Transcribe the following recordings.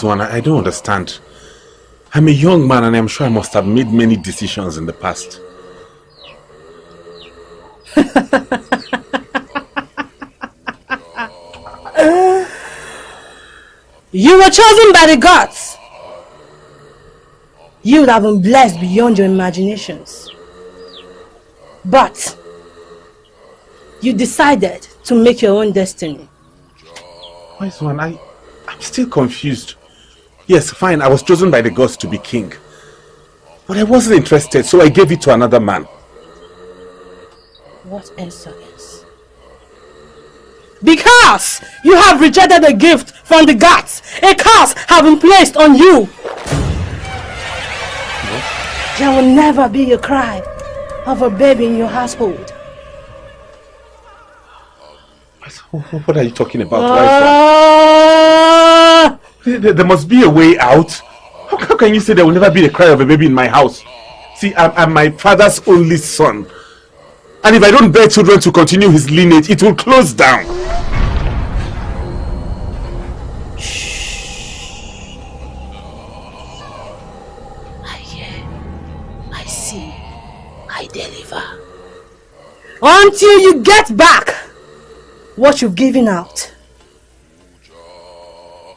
Wise one, I don't understand. I'm a young man and I'm sure I must have made many decisions in the past. You were chosen by the gods. You would have been blessed beyond your imaginations. But you decided to make your own destiny. Wise one, I'm still confused. Yes, fine, I was chosen by the gods to be king. But I wasn't interested, so I gave it to another man. What insolence. Because you have rejected a gift from the gods, a curse has been placed on you. What? There will never be a cry of a baby in your household. What are you talking about, Wise one? There must be a way out. How can you say there will never be a cry of a baby in my house? See, I'm my father's only son. And if I don't bear children to continue his lineage, it will close down. Shh. I hear, I see, I deliver. Until you get back what you've given out.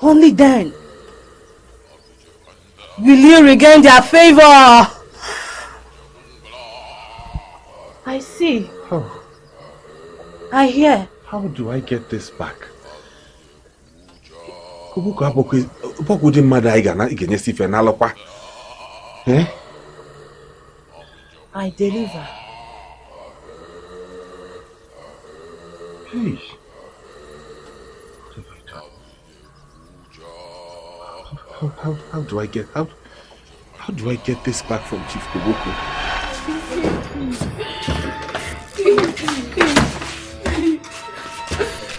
Only then will you regain their favor. I see. Oh. I hear. How do I get this back? Eh? I deliver. Hey. How do I get this back from Chief Koboko?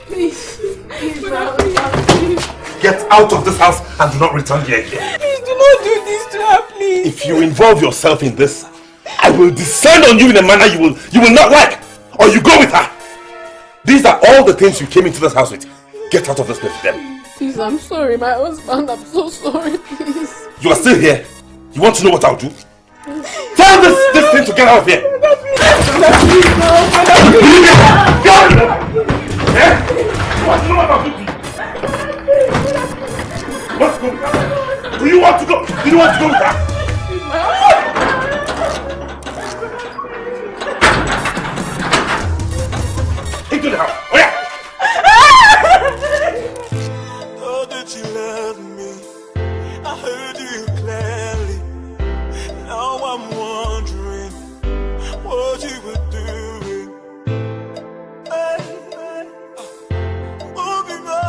Please. Get out of this house and do not return here again. Please do not do this to her, please. If you involve yourself in this, I will descend on you in a manner you will not like, or you go with her. These are all the things you came into this house with. Get out of this place with them. Please, I'm sorry, my husband. I'm so sorry, please. You are still here. You want to know what I'll do? Tell this thing to get out of here. Please, no. Eh? You want to know what I'll do to you? Let's go. Do you want to go? Do you want to go with her? Into the house. Oh yeah. Oh, that you love me. I heard you clearly. Now I'm wondering what you were doing. Hey, hey. Moving on.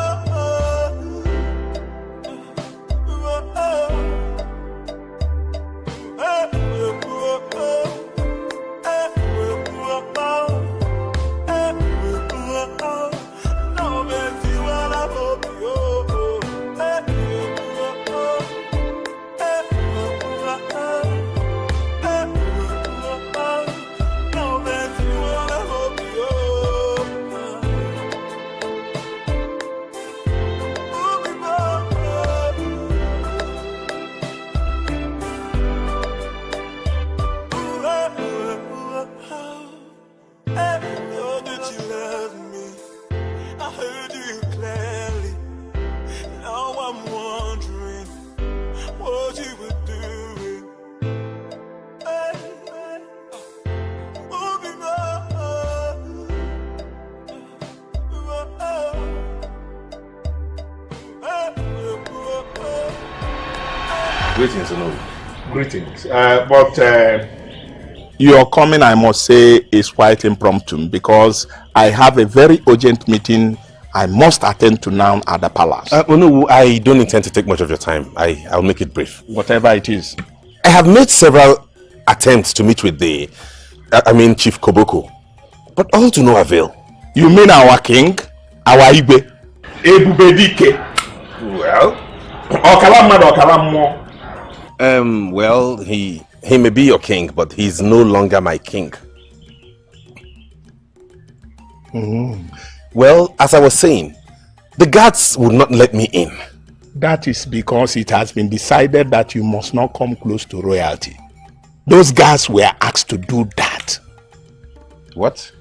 Greetings, Onowu. Greetings. Your coming, I must say, is quite impromptu because I have a very urgent meeting I must attend to now at the palace. Onowu, I don't intend to take much of your time. I'll make it brief. Whatever it is. I have made several attempts to meet with Chief Koboko, but all to no avail. You mean our king? Our Igwe? Ebubedike. Well, well, he may be your king, but he's no longer my king. Mm. Well, as I was saying, the guards would not let me in. That is because it has been decided that you must not come close to royalty. Those guys were asked to do that. What?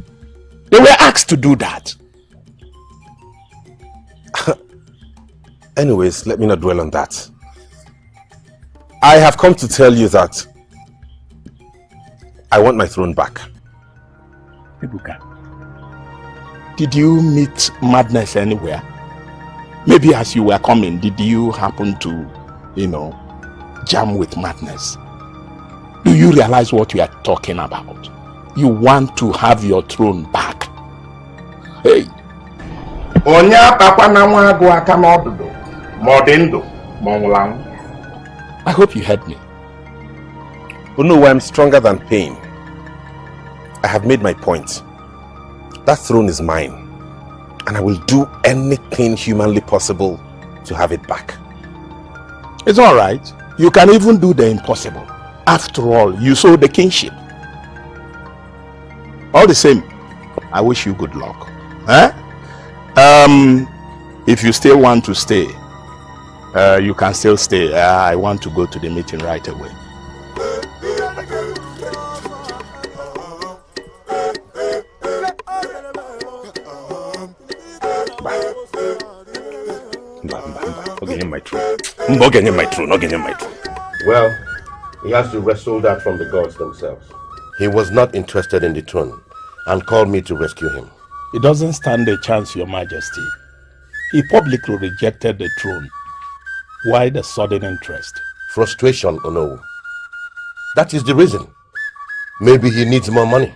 They were asked to do that. Anyways, let me not dwell on that. I have come to tell you that I want my throne back. Ebuka, did you meet madness anywhere? Maybe as you were coming, did you happen to, jam with madness? Do you realize what you are talking about? You want to have your throne back. Hey. I hope you heard me. But no, I'm stronger than pain. I have made my point. That throne is mine, and I will do anything humanly possible to have it back. It's all right. You can even do the impossible. After all, you saw the kingship. All the same, I wish you good luck. Huh? If you still want to stay, you can still stay. I want to go to the meeting right away. Well, he has to wrestle that from the gods themselves. He was not interested in the throne and called me to rescue him. He doesn't stand a chance, Your Majesty. He publicly rejected the throne. Why the sudden interest? Frustration, Onowu. That is the reason. Maybe he needs more money.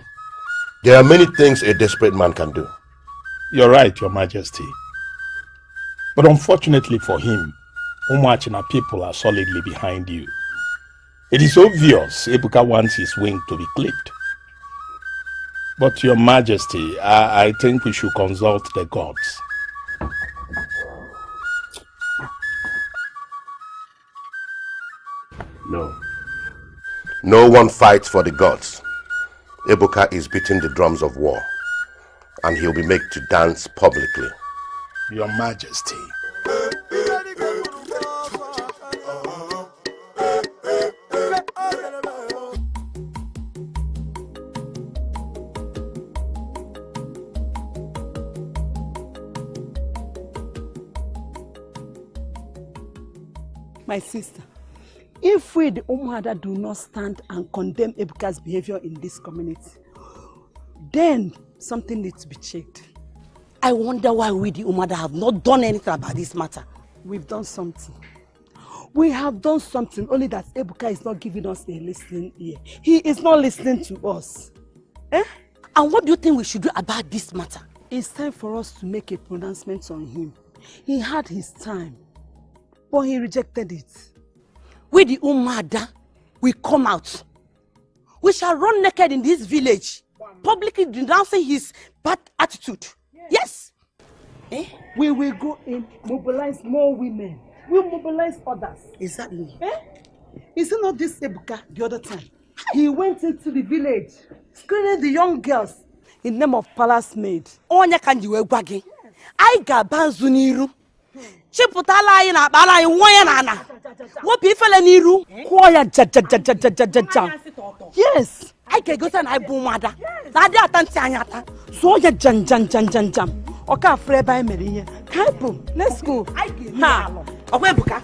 There are many things a desperate man can do. You're right, Your Majesty. But unfortunately for him, Umuachina people are solidly behind you. It is obvious Ebuka wants his wing to be clipped. But Your Majesty, I think we should consult the gods. No. No one fights for the gods. Ebuka is beating the drums of war, and he'll be made to dance publicly. Your Majesty. My sister, if we the Umuada do not stand and condemn Ebuka's behavior in this community, then something needs to be checked. I wonder why we the Umuada have not done anything about this matter. We've done something. We have done something, only that Ebuka is not giving us a listening ear. He is not listening to us. Eh? And what do you think we should do about this matter? It's time for us to make a pronouncement on him. He had his time, but he rejected it. We the Umuada, we come out. We shall run naked in this village, publicly denouncing his bad attitude. Yes. Eh? We will go in, mobilize more women. We'll mobilize others. Exactly. Eh? Is it not this Ebuka the other time? He went into the village, screening the young girls in the name of palace maid. Onya kanjiwe gwagi. I gabanzu niru. Chiputala anyị na akpala anyị nwa ya na ana. Wopi ifele niru. Kwaya ja. Yes. I can go to an Ibumada. Nadi atanti anyata. So ya jam. Oka afre by Maria. Kaipo, let's go. Ha. Owebuka.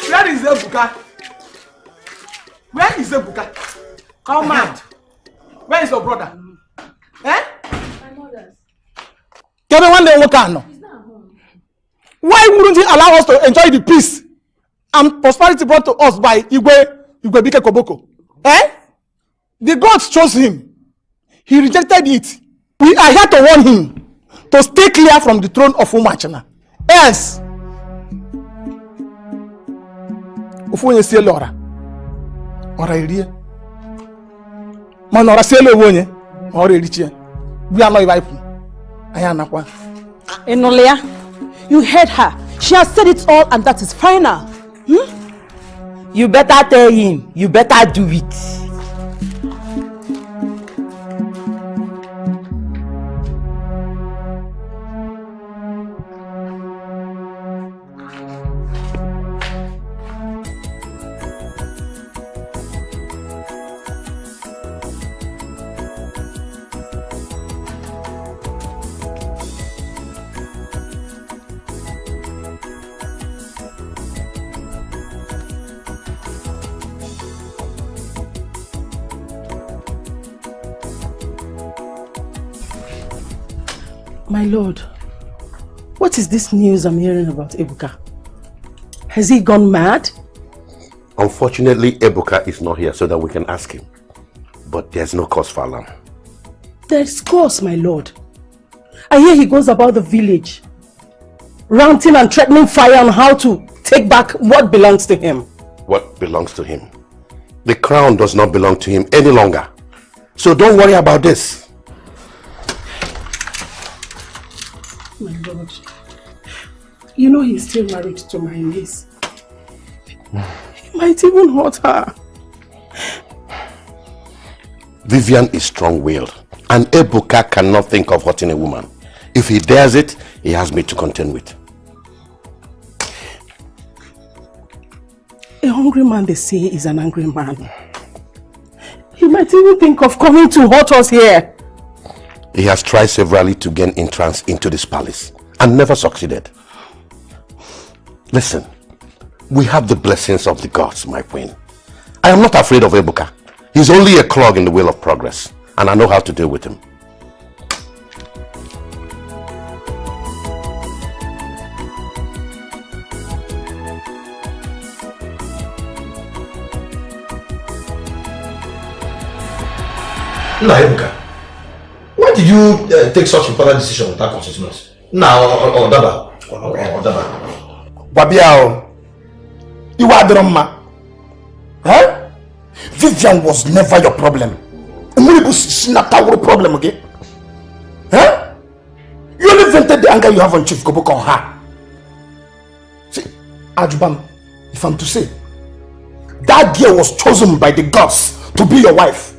Where is Ebuka? Where is Ebuka? Come out. Where is your brother? Eh? My mother's. Tell me one day what can. He's not home. Why wouldn't he allow us to enjoy the peace and prosperity brought to us by Igwe Bike Koboko? Eh? The gods chose him. He rejected it. We are here to warn him to stay clear from the throne of Umuachina. Yes. Ufonye siele ora. Ora irie. Man ora siele wonye. Ora irichie. We are not wife. Ayanakwa. Enolia, you heard her. She has said it all and that is final. You better tell him. You better do it. My lord, what is this news I'm hearing about Ebuka? Has he gone mad? Unfortunately, Ebuka is not here so that we can ask him. But there's no cause for alarm. There's cause, my lord. I hear he goes about the village, ranting and threatening fire on how to take back what belongs to him. What belongs to him? The crown does not belong to him any longer. So don't worry about this. My lord, you know he's still married to my niece. He might even hurt her. Vivian is strong-willed, and Ebuka cannot think of hurting a woman. If he dares it, he has me to contend with. A hungry man, they say, is an angry man. He might even think of coming to hurt us here. He has tried severally to gain entrance into this palace and never succeeded. Listen, we have the blessings of the gods, my queen. I am not afraid of Ebuka. He's only a clog in the wheel of progress, and I know how to deal with him. Ebuka, why did you take such important decision without consulting us? Now, Odaba. Babiao, you are the Roma. Huh? Vivian was never your problem. She's not our problem, okay? Huh? You only vented the anger you have on Chief Koboko on her. See, Ajubam, if I'm to say, that girl was chosen by the gods to be your wife.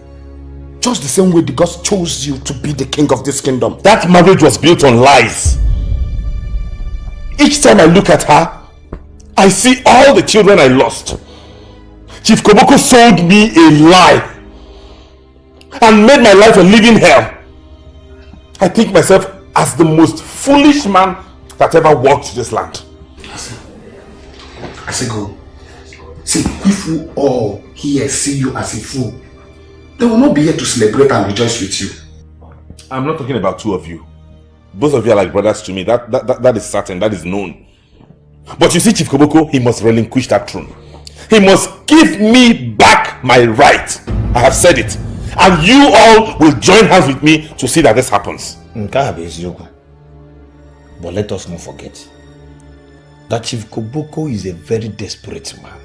Just the same way the gods chose you to be the king of this kingdom. That marriage was built on lies. Each time I look at her, I see all the children I lost. Chief Koboko sold me a lie and made my life a living hell. I think myself as the most foolish man that ever walked this land. I say go. See, if we all here see you as a fool, they will not be here to celebrate and rejoice with you. I'm not talking about two of you. Both of you are like brothers to me. That is certain. That is known. But you see, Chief Koboko, he must relinquish that throne. He must give me back my right. I have said it. And you all will join hands with me to see that this happens. But let us not forget that Chief Koboko is a very desperate man.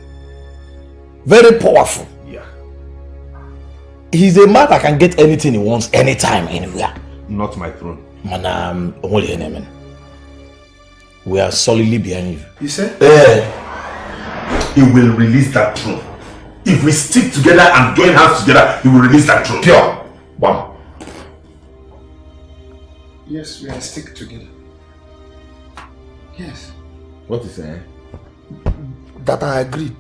Very powerful. Yeah. He's a man that can get anything he wants anytime, anywhere. Not my throne. Man, we are solidly behind you. You say? He will release that throne. If we stick together and join hands together, he will release that throne. Pure. Wow. Yes, we are stick together. Yes. What is that? That I agree.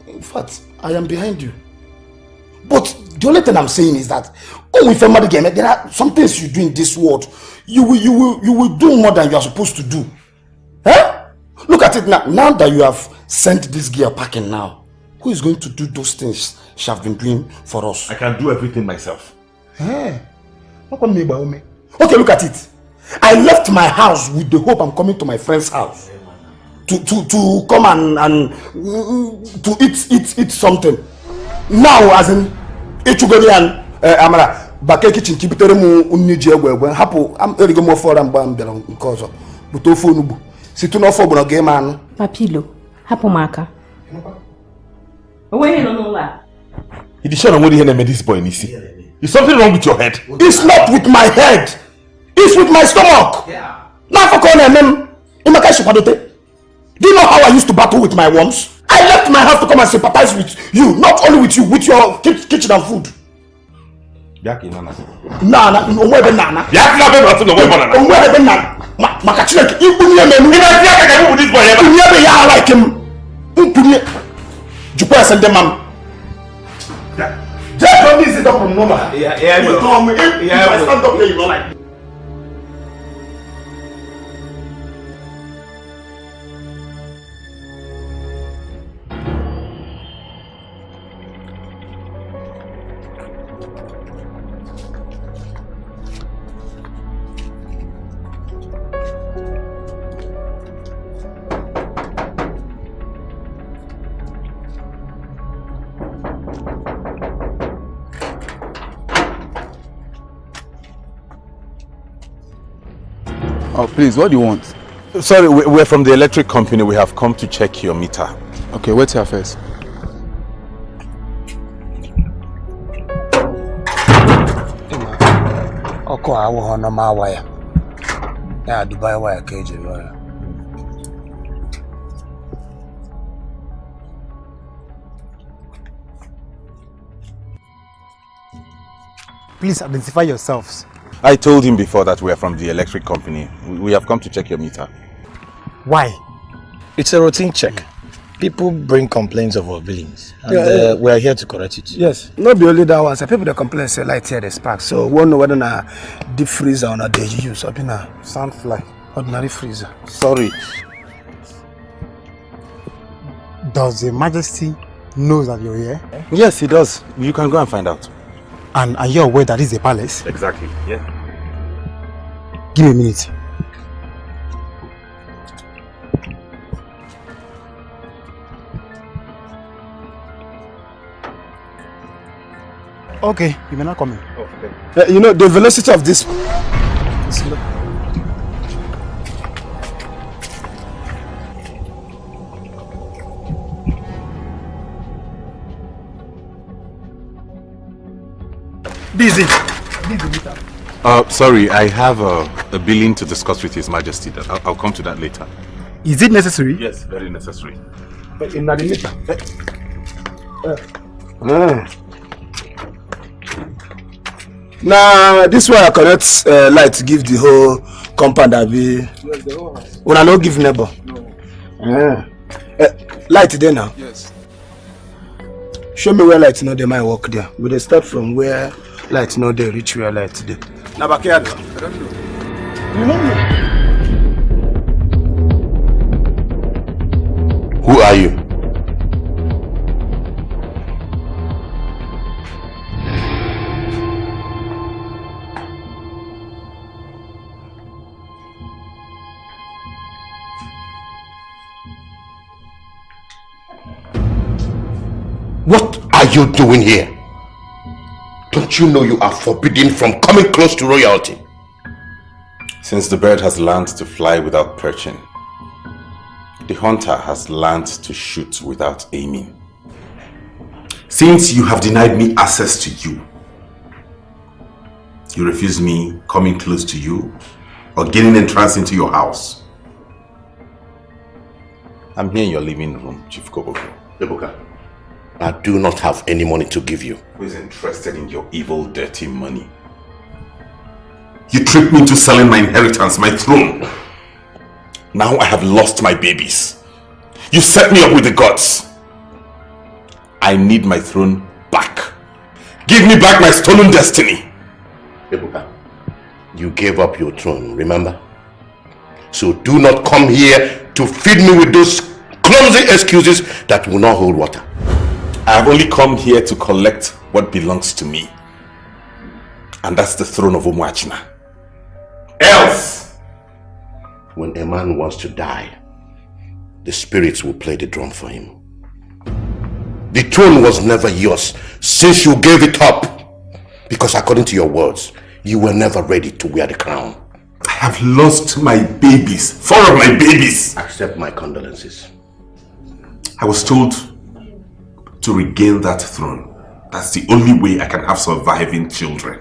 In fact, I am behind you. But the only thing I'm saying is that there are some things you do in this world. You will do more than you are supposed to do. Huh? Look at it now. Now that you have sent this girl packing now, who is going to do those things she have been doing for us? I can do everything myself. Hey. Okay, look at it. I left my house with the hope I'm coming to my friend's house to come and to eat something. Now, as in Echugonian Amara, Bake kitchen kibitere mu uniji egwe hapo am erigo mo fora mgba mbelo nke ozo buto ofu onugbu situ no fo gboro game anu Papilo hapo maka owe no la It is sure what the name this boy nisi. Is something wrong with your head? It's not with my head. It's with my stomach. Yeah. Now for corner mem imaka shipadote. Do you know how I used to battle with my worms? I left my house to come and sympathize with you, not only with you, with your kitchen and food. Yaki nana. Nana, onwebe nana. Yaki na be batu no we nana. Onwebe nana. Makachileke ipunye menu. Ina tia ka with this boy ever. Unyebe ya like him. Umpunye. Jupo sende mam. Just don't sit up from normal. Yeah. I stand up there, you know like. Oh, please, what do you want? Sorry, we're from the electric company. We have come to check your meter. Okay, wait here first. Oko awo no ma wire. Ya Dubai wire keje lawyer. Please identify yourselves. I told him before that we are from the electric company. We have come to check your meter. Why? It's a routine check. People bring complaints of our billings, and we are here to correct it. Yes, not be only that one. Some people that complain say light here the spark. So we won't know whether na deep freezer or not they use. Up in a Soundfly. ordinary freezer. Sorry. Does the Majesty know that you're here? Yes, he does. You can go and find out. And are you aware that this is a palace? Exactly, yeah. Give me a minute. Okay, you may not come in. You know the velocity of this. Busy. Sorry, I have a billing to discuss with His Majesty. I'll come to that later. Is it necessary? Yes, very necessary. In the meter. Now this way I connect light to give the whole compound that be. When I don't give neighbor. No. Light there now. Yes. Show me where light no they might work there. We they start from where light no they reach where light there. Now back here. I don't know. You don't know. Who are you? What are you doing here? Don't you know you are forbidden from coming close to royalty? Since the bird has learned to fly without perching, the hunter has learned to shoot without aiming. Since you have denied me access to you, you refuse me coming close to you or gaining entrance into your house. I'm here in your living room, Chief Koboko. Ebuka, I do not have any money to give you. Who is interested in your evil, dirty money? You tricked me into selling my inheritance, my throne. Now I have lost my babies. You set me up with the gods. I need my throne back. Give me back my stolen destiny. Ebuka, you gave up your throne, remember? So do not come here to feed me with those clumsy excuses that will not hold water. I have only come here to collect what belongs to me. And that's the throne of Umuachina. Else! When a man wants to die, the spirits will play the drum for him. The throne was never yours since you gave it up. Because according to your words, you were never ready to wear the crown. I have lost my babies. 4 of my babies. Accept my condolences. I was told to regain that throne. That's the only way I can have surviving children.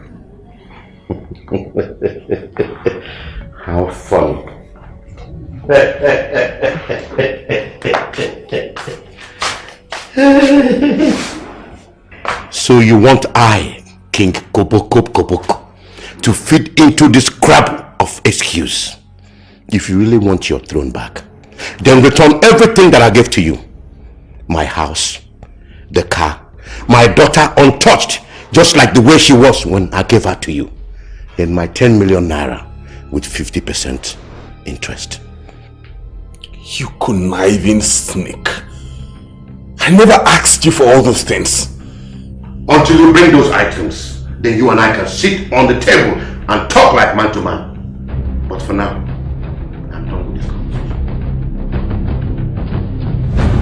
How funny. So you want I, King Koboko, to fit into this crap of excuse? If you really want your throne back, then return everything that I gave to you. My house, the car, my daughter untouched, just like the way she was when I gave her to you. And my 10 million naira with 50% interest. You conniving snake. I never asked you for all those things. Until you bring those items, then you and I can sit on the table and talk like man to man. But for now, I'm done with this conversation.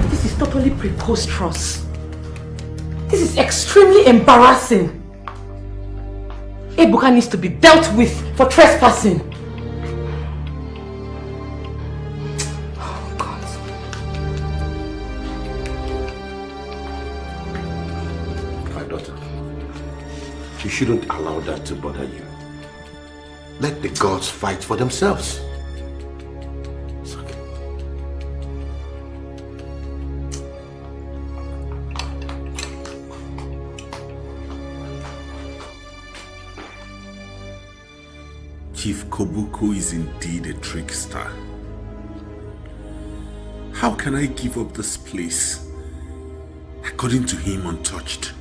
This is totally preposterous. This is extremely embarrassing. Ebuka needs to be dealt with for trespassing. shouldn't allow that to bother you. Let the gods fight for themselves. It's okay. Chief Koboko is indeed a trickster. How can I give up this place, according to him, untouched?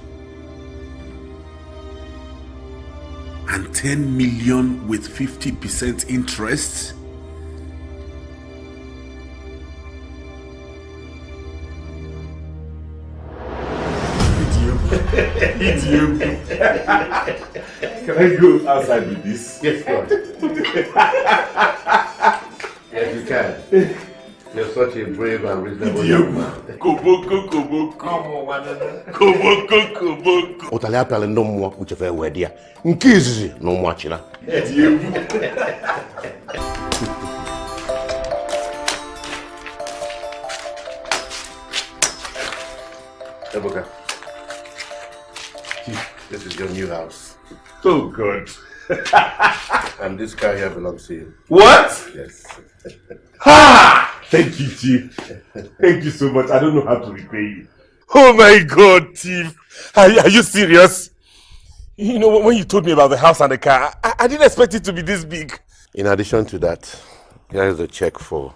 And 10 million with 50% interest? It's you. Can I go outside with this? Yes, go on. Yes, you can. You're such a brave and reasonable young man. Koboko. Otalia pale no more whichever word there. Nkizi no more china. It's you. Ebuka. This is your new house. Oh God. And this car here belongs to you. What? Yes. Ha! Thank you, Chief. Thank you so much. I don't know how to repay you. Oh my God, Chief. Are you serious? You know, when you told me about the house and the car, I didn't expect it to be this big. In addition to that, here is a check for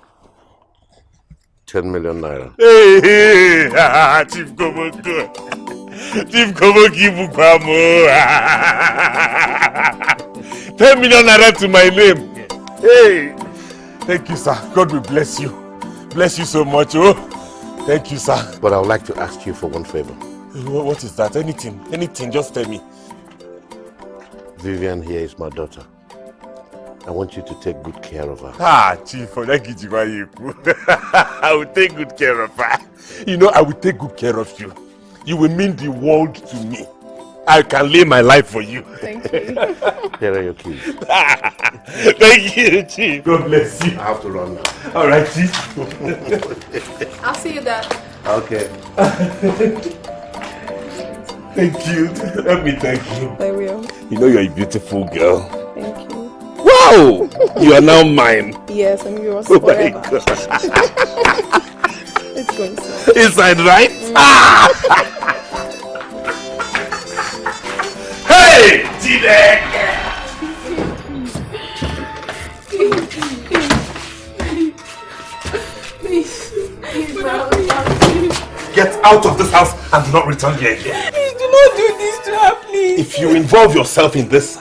10 million naira. Hey, Chief Koboko. Chief Koboko Bukamo. 10 million naira to my name. Hey. Thank you, sir. God will bless you. Bless you so much. Oh, thank you, sir. But I would like to ask you for one favor. What is that? Anything, just tell me. Vivian here is my daughter. I want you to take good care of her. Chief, thank you. I will take good care of her. You know, I will take good care of you. You will mean the world to me. I can lay my life for you. Thank you. Here are your keys. Thank you, Chief. God bless you. I have to run now. All right, Chief. I'll see you, Dad. Okay. Thank you. Let me thank you. I will. You know you're a beautiful girl. Thank you. Wow! You are now mine. Yes, I'm yours Oh forever. my God. Let's go inside. Inside, right? Hey! T-Deck! Please. Get out of this house and do not return here again. Please do not do this to her, please. If you involve yourself in this,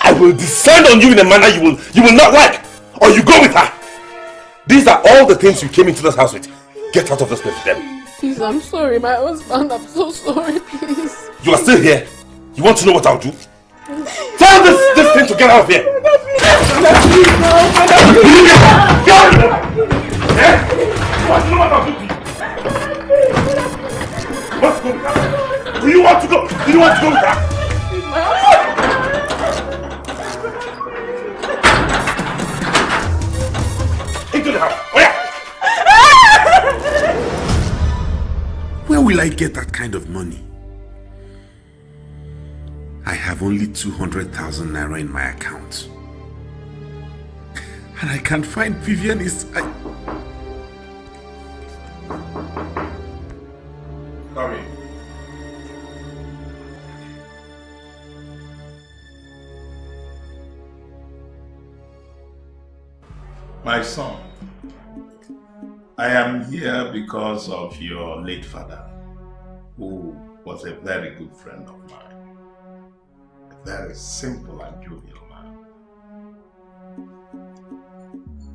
I will descend on you in a manner you will not like. Or you go with her. These are all the things you came into this house with. Get out of this place with them. Please, I'm sorry, my husband. I'm so sorry, please. You are still here. You want to know what I'll do? Tell this thing to get out of here. What do you want to go? Do you want to go with her? Into the house. Oh yeah. Where will I get that kind of money? I have only 200,000 naira in my account. And I can't find Vivian Come in. My son, I am here because of your late father, who was a very good friend of mine. A very simple and jovial man.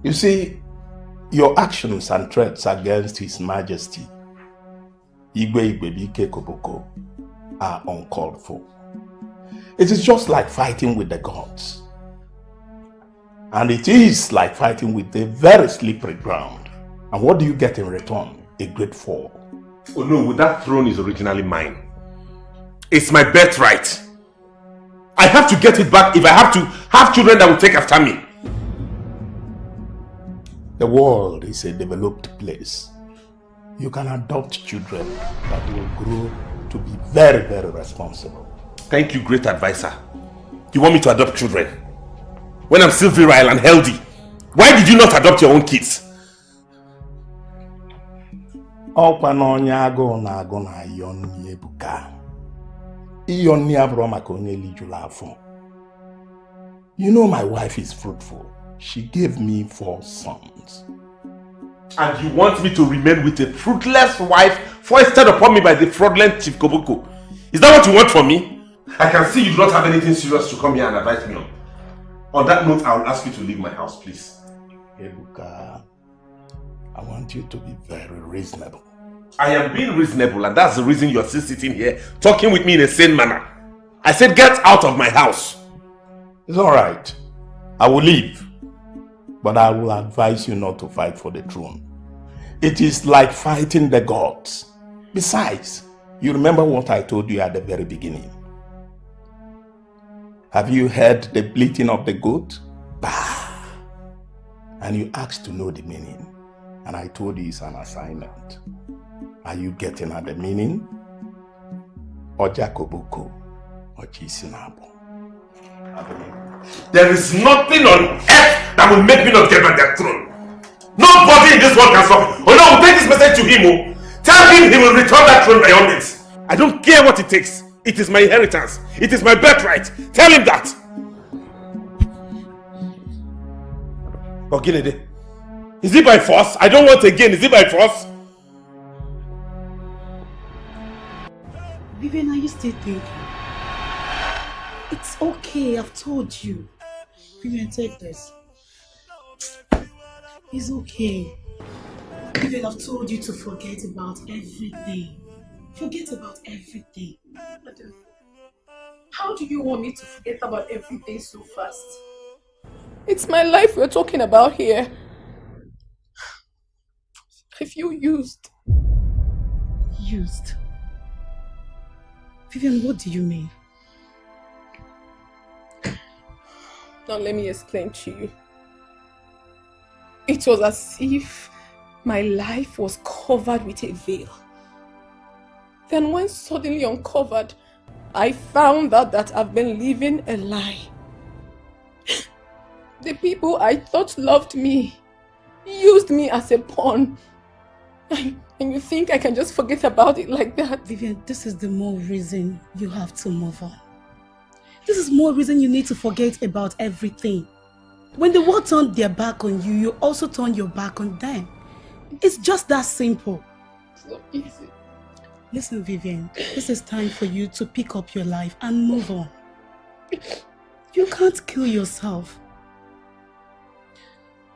You see, your actions and threats against His Majesty, Igwe Igwebike Koboko, are uncalled for. It is just like fighting with the gods. And it is like fighting with a very slippery ground. And what do you get in return? A great fall. Oh no, that throne is originally mine. It's my birthright. I have to get it back if I have to have children that will take after me. The world is a developed place. You can adopt children that will grow to be very, very responsible. Thank you, great advisor. You want me to adopt children? When I'm still virile and healthy? Why did you not adopt your own kids? Ọkwa n'onye agụụ na-agụ na Iyonni Ebuka. Iyonni abụrụ maka onye lijuru afọ. You know my wife is fruitful. She gave me 4 sons. And you want me to remain with a fruitless wife foisted upon me by the fraudulent Chief Koboko? Is that what you want from me? I can see you do not have anything serious to come here and advise me on. On that note, I will ask you to leave my house, please. Ebuka, I want you to be very reasonable. I am being reasonable, and that's the reason you are still sitting here talking with me in a sane manner. I said get out of my house. It's all right. I will leave. But I will advise you not to fight for the throne. It is like fighting the gods. Besides, you remember what I told you at the very beginning. Have you heard the bleating of the goat? Bah! And you asked to know the meaning. And I told you it's an assignment. Are you getting at the meaning? Oja Koboko, Oji Sinabo. There is nothing on earth that will make me not get on that throne. Nobody in this world can stop it. Oh no, take this message to him. Oh. Tell him he will return that throne by all means. I don't care what it takes. It is my inheritance. It is my birthright. Tell him that. Oginede, is it by force? I don't want again. Is it by force? Vivian, are you still thinking? It's okay, I've told you. Vivian, take this. It's okay. Vivian, I've told you to forget about everything. Forget about everything. How do you want me to forget about everything so fast? It's my life we're talking about here. I feel used. Used? Vivian, what do you mean? Now let me explain to you. It was as if my life was covered with a veil. Then when suddenly uncovered, I found out that I've been living a lie. The people I thought loved me used me as a pawn. And you think I can just forget about it like that? Vivian, this is the more reason you have to move on. This is more reason you need to forget about everything. When the world turned their back on you, you also turn your back on them. It's just that simple. It's not easy. Listen, Vivian, this is time for you to pick up your life and move on. You can't kill yourself.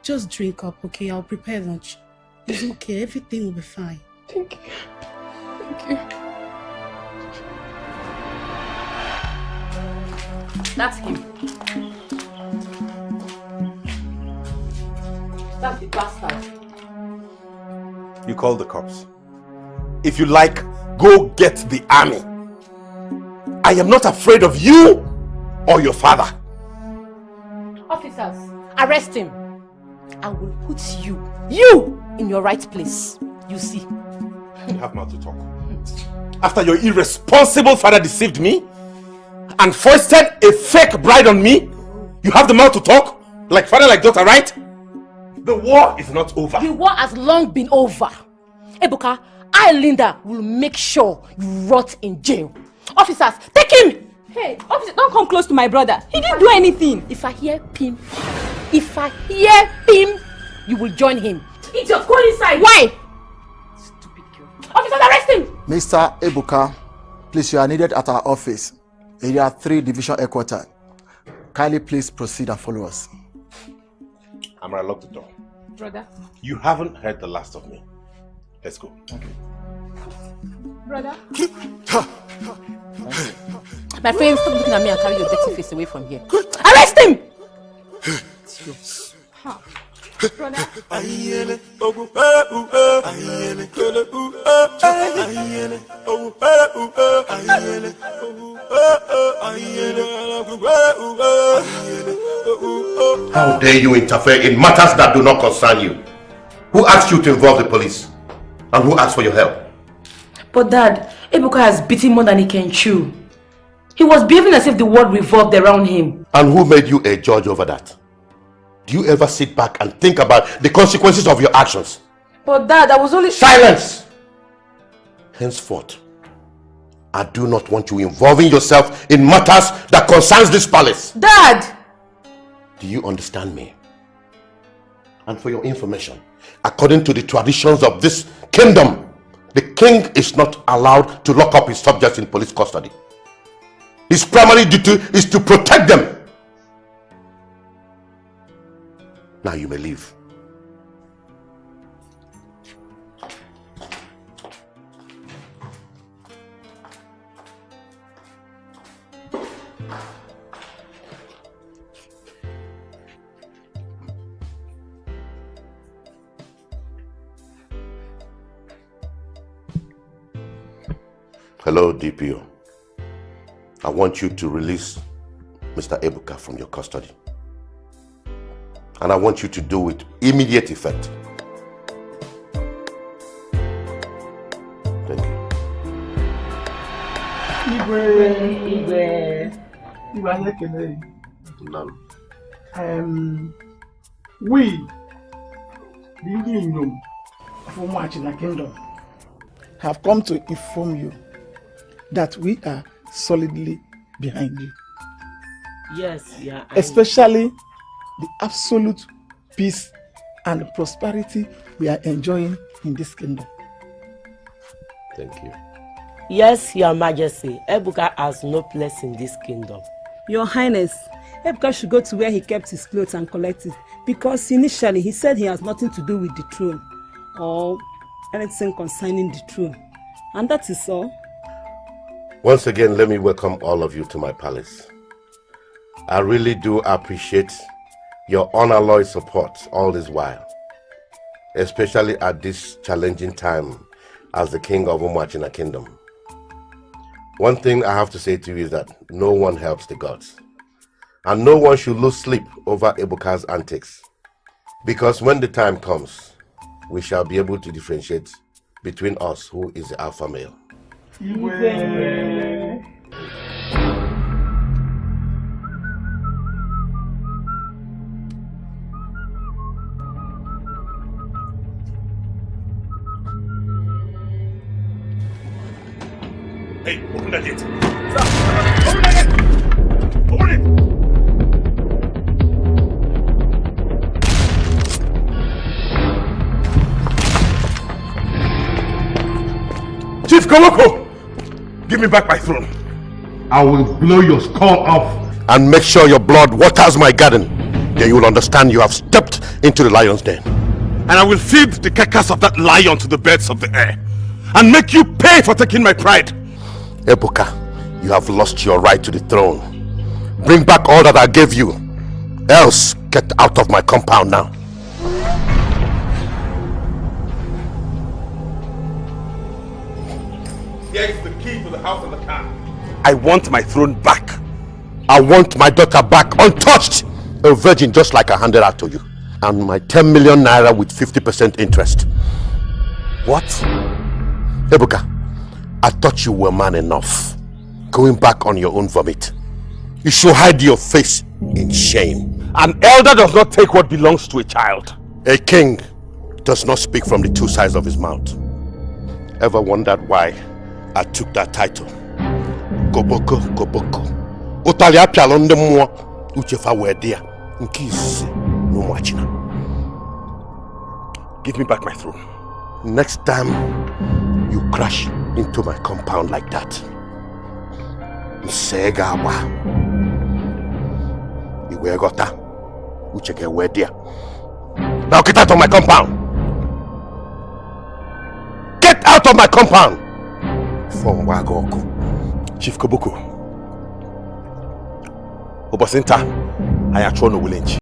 Just drink up, okay? I'll prepare lunch. It's okay, everything will be fine. Thank you. Thank you. That's him. That's the bastard. You call the cops. If you like, go get the army. I am not afraid of you or your father. Officers, arrest him. I will put you in your right place. You see. You have mouth to talk. After your irresponsible father deceived me and foisted a fake bride on me, you have the mouth to talk? Like father, like daughter, right? The war is not over. The war has long been over. Ebuka, I, Linda, will make sure you rot in jail. Officers, take him! Hey, officer, don't come close to my brother. He didn't do anything. If I hear him, you will join him. Idiot, go inside. Why? Stupid girl. Officers, arrest him! Mr. Ebuka, please, you are needed at our office. Area 3 Division Headquarters. Kindly please proceed and follow us. I'm gonna lock the door. Brother. You haven't heard the last of me. Let's go. Okay. Brother. My friend, stop looking at me and carry your dirty face away from here. Arrest him! Brother. How dare you interfere in matters that do not concern you? Who asked you to involve the police? And who asked for your help? But Dad, Ebuka has beaten more than he can chew. He was behaving as if the world revolved around him. And who made you a judge over that? Do you ever sit back and think about the consequences of your actions? But Dad, I was only... Silence! Henceforth, I do not want you involving yourself in matters that concerns this palace. Dad! Do you understand me? And for your information, according to the traditions of this kingdom, the king is not allowed to lock up his subjects in police custody. His primary duty is to protect them. Now you may leave. Hello, DPO. I want you to release Mr. Ebuka from your custody. And I want you to do it immediate effect. Thank you. We, the Indian from Nigerian kingdom, have come to inform you that we are solidly behind you. Yes, yeah. Especially the absolute peace and prosperity we are enjoying in this kingdom. Thank you. Yes, Your Majesty. Ebuka has no place in this kingdom. Your Highness, Ebuka should go to where he kept his clothes and collect it, because initially he said he has nothing to do with the throne or anything concerning the throne. And that is all. Once again, let me welcome all of you to my palace. I really do appreciate your unalloyed support all this while, especially at this challenging time as the king of Umuachina Kingdom. One thing I have to say to you is that no one helps the gods, and no one should lose sleep over Ebuka's antics, because when the time comes, we shall be able to differentiate between us who is the alpha male. Hey, open that gate. Stop! Open that gate! Open it! Chief Kowoko! Give me back my throne. I will blow your skull off. And make sure your blood waters my garden. Then you will understand you have stepped into the lion's den. And I will feed the carcass of that lion to the birds of the air. And make you pay for taking my pride. Ebuka, you have lost your right to the throne. Bring back all that I gave you. Else, get out of my compound now. Here is the key to the house and the car. I want my throne back. I want my daughter back untouched. A virgin just like I handed out to you. And my 10 million naira with 50% interest. What? Ebuka, I thought you were man enough. Going back on your own vomit. You should hide your face in shame. An elder does not take what belongs to a child. A king does not speak from the two sides of his mouth. Ever wondered why I took that title? Koboko, Koboko. Otalia pialonde mwa uchefa wedia. Nkisi no mwachina. Give me back my throne. Next time you crash into my compound like that, Msegawa. Iwe gota. Ucheke wedia. Now get out of my compound. Get out of my compound. From Wagoko. Chief Koboko. Obasinta, I actually no willing.